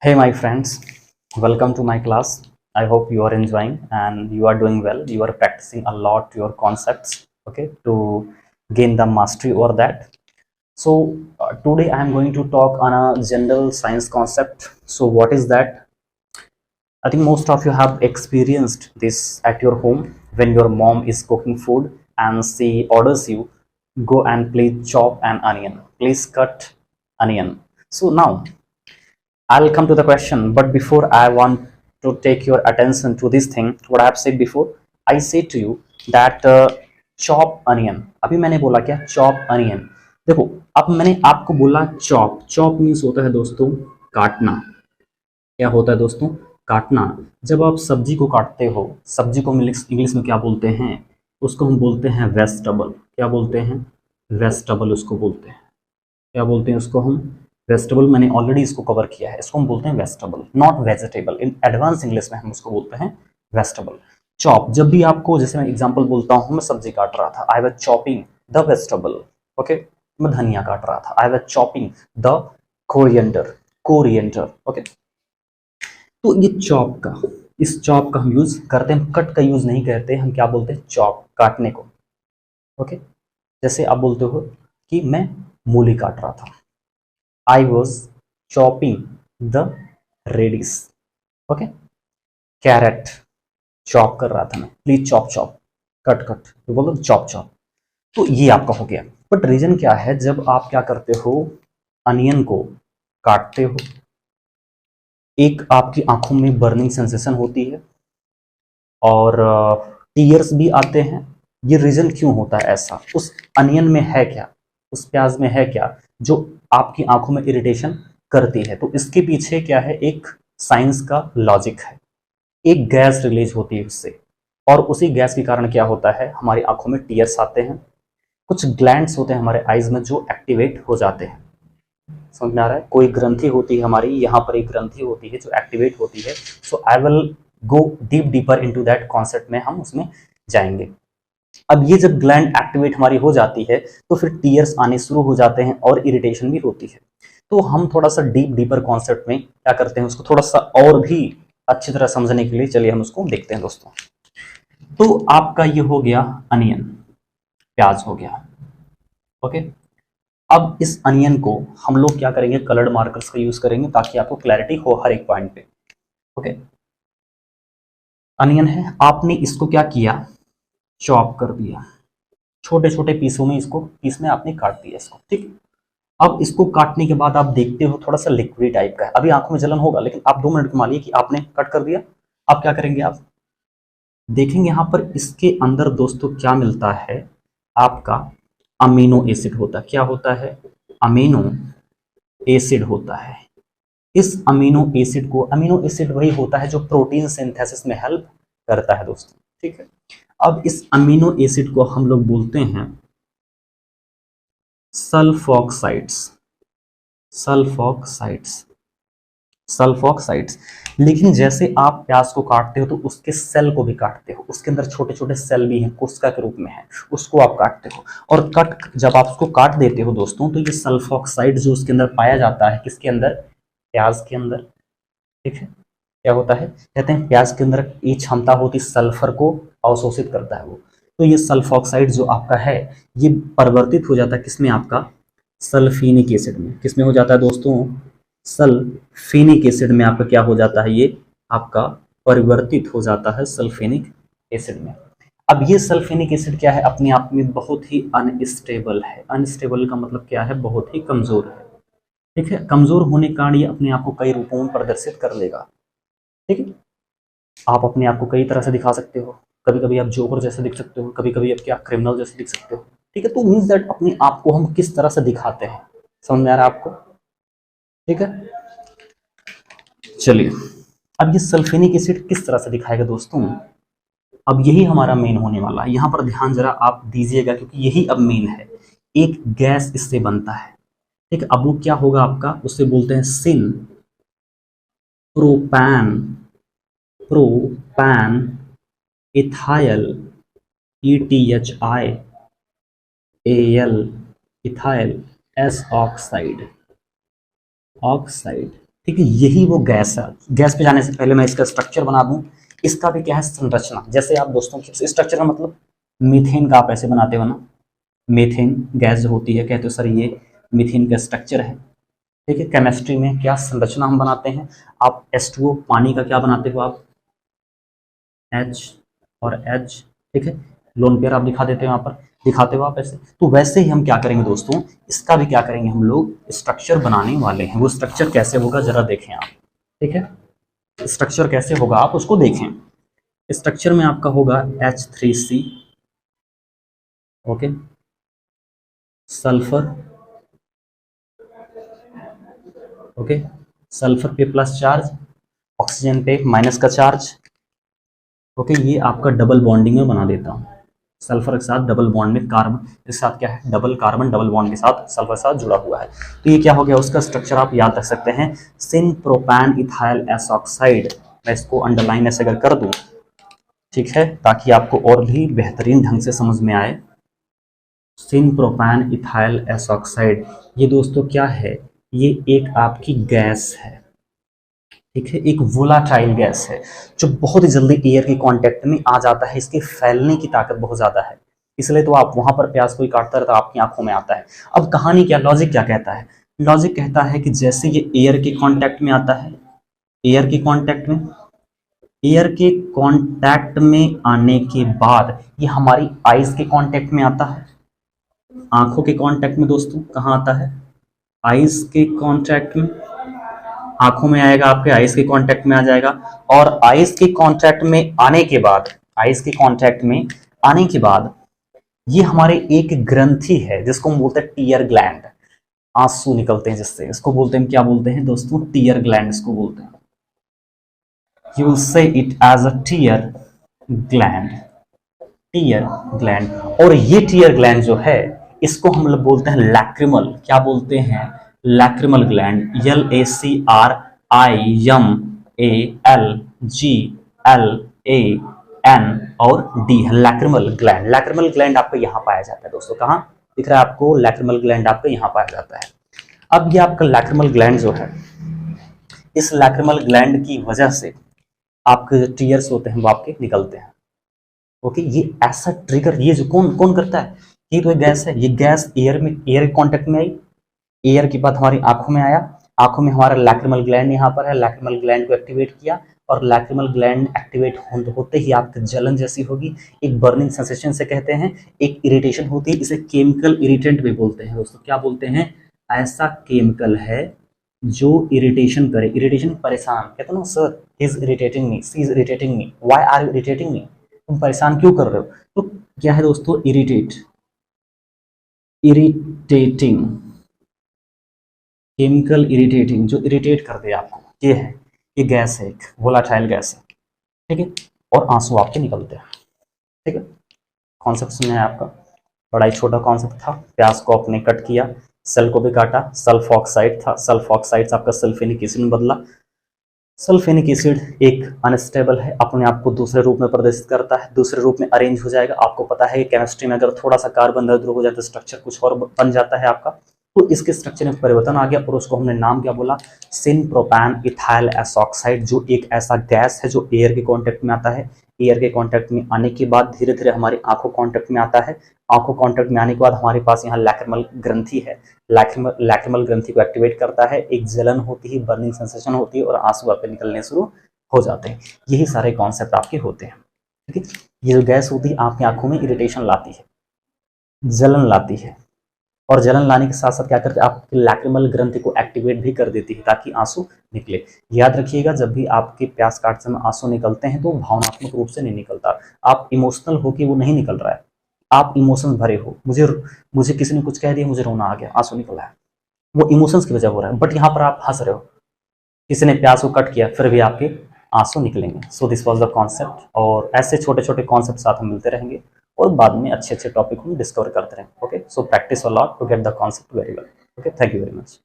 Hey, my friends, welcome to my class. I hope you are enjoying and you are doing well. You are practicing a lot your concepts, okay, to gain the mastery over that. Today I am going to talk on a general science concept. So, what is that? I think most of you have experienced this at your home when your mom is cooking food and she orders you go and please chop an onion. Please cut onion. So now I'll come to the question, but before I want to take your attention to this thing, what I have said before, I say to you that chop onion. अभी मैंने बोला क्या chop onion. देखो अब मैंने आपको बोला chop. Chop means होता है दोस्तों काटना. क्या होता है दोस्तों काटना. जब आप सब्जी को काटते हो, सब्जी को इंग्लिश में क्या बोलते हैं, उसको हम बोलते हैं वेजिटेबल. क्या बोलते हैं वेजिटेबल उसको बोलते हैं. क्या बोलते हैं उसको हम वेजिटेबल. मैंने ऑलरेडी इसको कवर किया है. इसको हम बोलते हैं vegetable, not vegetable. In advance English में हम उसको बोलते हैं वेजिटेबल. चॉप, जब भी आपको, जैसे मैं एग्जांपल बोलता हूं, मैं सब्जी काट रहा था, I was chopping the vegetable. Okay, मैं धनिया काट रहा था, I was chopping the coriander. Coriander. Okay, तो ये चॉप का, इस चॉप का हम यूज करते हैं, कट का यूज नहीं करते. हम क्या बोलते हैं चॉप, काटने को. ओके, जैसे आप बोलते हो कि मैं मूली काट रहा था, I was chopping the radish. Okay, carrot chop कर रहा था मैं, please chop chop, cut cut, तो बोलो चॉप चॉप. तो ये आपका हो गया. बट रीजन क्या है, जब आप क्या करते हो अनियन को काटते हो, एक आपकी आंखों में बर्निंग सेंसेशन होती है और टीयर्स भी आते हैं. ये रीजन क्यों होता है ऐसा, उस अनियन में है क्या, उस प्याज में है क्या जो आपकी आंखों में इरिटेशन करती है. तो इसके पीछे क्या है, एक साइंस का लॉजिक है. एक गैस रिलीज होती है उससे, और उसी गैस के कारण क्या होता है, हमारी आंखों में टीयर्स आते हैं. कुछ ग्लैंड्स होते हैं हमारे आईज में जो एक्टिवेट हो जाते हैं. समझ में आ रहा है, कोई ग्रंथि होती है हमारी, यहाँ पर एक ग्रंथि होती है जो एक्टिवेट होती है. So I will go deeper into that concept में, हम उसमें जाएंगे. अब ये जब ग्लैंड एक्टिवेट हमारी हो जाती है तो फिर टीयर्स आने शुरू हो जाते हैं और इरिटेशन भी होती है. तो हम थोड़ा सा डीपर कॉन्सेप्ट में क्या करते हैं, उसको थोड़ा सा और भी अच्छी तरह समझने के लिए चलिए हम उसको देखते हैं दोस्तों. तो आपका ये हो गया अनियन, प्याज हो गया. ओके, अब इस अनियन को हम लोग क्या करेंगे, कलर्ड मार्कर्स का यूज करेंगे ताकि आपको क्लैरिटी हो हर एक पॉइंट पे. ओके, अनियन है, आपने इसको क्या किया, चॉप कर दिया, छोटे छोटे पीसों में, इसको पीस में आपने काट दिया इसको. ठीक, अब इसको काटने के बाद आप देखते हो थोड़ा सा लिक्विड टाइप का है. अभी आंखों में जलन होगा, लेकिन आप 2 मिनट मान लीजिए कि आपने कट कर दिया. आप क्या करेंगे, आप देखेंगे यहां पर इसके अंदर दोस्तों क्या मिलता है, आपका अमीनो एसिड होता है. क्या होता है, अमीनो एसिड होता है. इस अमीनो एसिड वही होता है जो प्रोटीन सिंथेसिस में हेल्प करता है दोस्तों. ठीक है, अब इस अमीनो एसिड को हम लोग बोलते हैं सल्फॉक्साइड्स. सल्फॉक्साइड्स, सल्फॉक्साइड्स. लेकिन जैसे आप प्याज को काटते हो तो उसके सेल को भी काटते हो, उसके अंदर छोटे छोटे सेल भी हैं, कोशिका के रूप में है, उसको आप काटते हो. और कट जब आप उसको काट देते हो दोस्तों, तो ये सल्फॉक्साइड जो उसके अंदर पाया जाता है, किसके अंदर, प्याज के अंदर. ठीक है, क्या होता है, कहते हैं प्याज के अंदर ये क्षमता होती सल्फर को अवशोषित करता है वो. तो ये सल्फॉक्साइड जो आपका है, ये परिवर्तित हो जाता है किसमें, आपका सल्फेनिक एसिड में. किसमें हो जाता है दोस्तों, सल्फेनिक एसिड में आपका क्या हो जाता है, ये आपका परिवर्तित हो जाता है सल्फेनिक एसिड में. अब ये सल्फेनिक एसिड क्या है, अपने आप में बहुत ही अनस्टेबल है. अनस्टेबल का मतलब क्या है, बहुत ही कमजोर है. ठीक है, कमजोर होने के कारण ये अपने आप को कई रूपों में प्रदर्शित कर लेगा. ठीक है, आप अपने आप को कई तरह से दिखा सकते हो. कभी कभी आप जोकर जैसे दिख सकते हो, कभी कभी आप क्या क्रिमिनल जैसे दिख सकते हो. ठीक है, तो मीन्स दैट अपने आप को हम किस तरह से दिखाते हैं, समझ में आ रहा है आपको. ठीक है, चलिए, अब ये सल्फेनिक एसिड किस तरह से दिखाएगा दोस्तों, अब यही हमारा मेन होने वाला है. यहां पर ध्यान जरा आप दीजिएगा क्योंकि यही अब मेन है. एक गैस इससे बनता है. ठीक है, अब वो क्या होगा आपका, उससे बोलते हैं सिन propane. Propane ethyl, ETHIAL, ethyl, एस ऑक्साइड. ऑक्साइड. ठीक है, यही वो गैस है। गैस पे जाने से पहले मैं इसका स्ट्रक्चर बना दूं। इसका भी क्या है, संरचना। जैसे आप दोस्तों स्ट्रक्चर का मतलब मीथेन का आप ऐसे बनाते हो ना, मीथेन गैस जो होती है, कहते हो सर ये मीथेन का स्ट्रक्चर है। ठीक है, केमिस्ट्री में क्या संरचना हम बनाते हैं। आप H2O पानी का क्या बनाते हो आप, H और H। ठीक है, लोन पेयर आप दिखा देते हो, यहाँ पर दिखाते हो आप ऐसे। तो वैसे ही हम क्या करेंगे दोस्तों, इसका भी क्या करेंगे, हम लोग स्ट्रक्चर बनाने वाले हैं। वो स्ट्रक्चर कैसे होगा जरा देखें आप। ठीक है, स्ट्रक्चर कैसे होगा आप उसको देखें। स्ट्रक्चर में आपका होगा H3C, okay, sulphur, okay, sulphur पे प्लस चार्ज, ऑक्सीजन पे माइनस का चार्ज। ओके, ये आपका डबल बॉन्डिंग में बना देता हूँ। सल्फर के साथ डबल बॉन्ड में कार्बन के साथ क्या है, डबल कार्बन डबल बॉन्ड के साथ सल्फर के साथ जुड़ा हुआ है। तो ये क्या हो गया, उसका स्ट्रक्चर आप याद रख सकते हैं, सिन प्रोपैन इथाइल एस ऑक्साइड। मैं इसको अंडरलाइन ऐसे अगर कर दूं, ठीक है, ताकि आपको और भी बेहतरीन ढंग से समझ में आए। सिन प्रोपैन इथाइल एस ऑक्साइड, ये दोस्तों क्या है, ये एक आपकी गैस है। ठीक है, एक वोलाटाइल गैस है जो बहुत ही जल्दी एयर के कांटेक्ट में आ जाता है। इसके फैलने की ताकत बहुत ज्यादा है, इसलिए तो आप वहां पर प्याज कोई काटता रहता है आपकी आंखों में आता है। अब कहानी क्या, लॉजिक क्या कहता है, लॉजिक कहता है कि जैसे ये एयर के कांटेक्ट में आता है, एयर के कांटेक्ट में, एयर के कांटेक्ट में आने के बाद ये हमारी आइज के कांटेक्ट में आता है, आंखों के कांटेक्ट में दोस्तों कहाँ आता है, आइज के कांटेक्ट में, आंखों में आएगा, आपके आइस के कांटेक्ट में आ जाएगा। और आइस के कांटेक्ट में आने के बाद, आइस के कांटेक्ट में आने के बाद ये हमारे एक ग्रंथि है जिसको हम बोलते हैं टीयर ग्लैंड, आंसू निकलते हैं जिससे, इसको बोलते हैं, क्या बोलते हैं दोस्तों, टीयर ग्लैंड इसको बोलते हैं। You will say it as a tear gland, tear gland. और ये टीयर ग्लैंड जो है इसको हम लोग बोलते हैं लैक्रिमल, क्या बोलते हैं, लैक्रिमल ग्लैंड, LACRIMALGLAN और D है लैक्रिमल ग्लैंड। लैक्रिमल ग्लैंड आपका यहाँ पाया जाता है दोस्तों, कहाँ दिख रहा है आपको, लैक्रिमल ग्लैंड आपका यहाँ पाया जाता है। अब ये आपका लैक्रिमल ग्लैंड जो है, इस लैक्रिमल ग्लैंड की वजह से आपके जो टीयर्स होते हैं वो आपके निकलते हैं। ओके, ये ऐसा ट्रिगर, ये जो कौन कौन करता है, ये तो एक गैस है, ये गैस एयर में, एयर कांटेक्ट में आई, एयर के बाद हमारी आंखों में आया, आंखों में हमारा लैक्रिमल ग्लैंड यहाँ पर है, लैक्रिमल ग्लैंड को एक्टिवेट किया, और लैक्रिमल ग्लैंड एक्टिवेट होते ही आपकी जलन जैसी होगी, एक बर्निंग सेंसेशन से कहते हैं, एक इरिटेशन होती है, इसे केमिकल इरिटेंट भी बोलते हैं दोस्तों। क्या बोलते हैं, ऐसा केमिकल है जो इरिटेशन करे, इरिटेशन परेशान, कहते हैं ना sir he is irritating me, she is irritating me, why are you irritating me, तुम परेशान क्यों कर रहे हो। तो क्या है दोस्तों, इरिटेट, इरिटेटिंग, केमिकल इरिटेटिंग, जो इरिटेट कर दे आपको, ये है, ये गैस है, एक वोलाटाइल गैस है। ठीक है, और आंसू आपके निकलते हैं। ठीक है, कॉन्सेप्ट सुना है आपका, बड़ा ही छोटा कॉन्सेप्ट था। प्याज को आपने कट किया, सेल को भी काटा, सल्फ ऑक्साइड था, सल्फ ऑक्साइड से आपका सल्फेनिक एसिड में बदला। सल्फेनिक एसिड एक अनस्टेबल है, अपने आप को दूसरे रूप में प्रदर्शित करता है, दूसरे रूप में अरेंज हो जाएगा। आपको पता है कि केमिस्ट्री में अगर थोड़ा सा कार्बन इधर उधर हो जाए तो स्ट्रक्चर कुछ और बन जाता है आपका। तो इसके स्ट्रक्चर में परिवर्तन आ गया और उसको हमने नाम क्या बोला, सिन प्रोपैन इथाइल एस ऑक्साइड, जो एक ऐसा गैस है जो एयर के कांटेक्ट में आता है। एयर के कांटेक्ट में आने के बाद धीरे धीरे हमारी आंखों कांटेक्ट में आता है, आंखों कांटेक्ट में आने के बाद हमारे पास यहाँ लैक्रिमल ग्रंथि है, लैक्रिमल ग्रंथि को एक्टिवेट करता है, एक जलन होती है, बर्निंग सेंसेशन होती है और आंसू आपके निकलने शुरू हो जाते हैं। यही सारे कॉन्सेप्ट आपके होते हैं। ठीक है, ये जो गैस होती है आपकी आंखों में इरिटेशन लाती है, जलन लाती है, और जलन लाने के साथ साथ क्या करते हैं, आपकी लैक्रिमल ग्रंथि को एक्टिवेट भी कर देती है ताकि आंसू निकले। याद रखिएगा, जब भी आपके प्यास काटते समय आंसू निकलते हैं तो भावनात्मक रूप से नहीं निकलता, आप इमोशनल हो कि वो नहीं निकल रहा है, आप इमोशंस भरे हो, मुझे किसी ने कुछ कह दिया, मुझे रोना आ गया, आंसू निकल रहा है, वो इमोशंस की वजह हो रहा है। बट यहाँ पर आप हंस रहे हो, किसी ने प्यास को कट किया, फिर भी आपके आंसू निकलेंगे। So this was the concept, और ऐसे छोटे छोटे कॉन्सेप्ट साथ हम मिलते रहेंगे और बाद में अच्छे अच्छे टॉपिक हम डिस्कवर करते रहेंगे। Okay, so practice a lot to get the concept very well. Okay, thank you very much.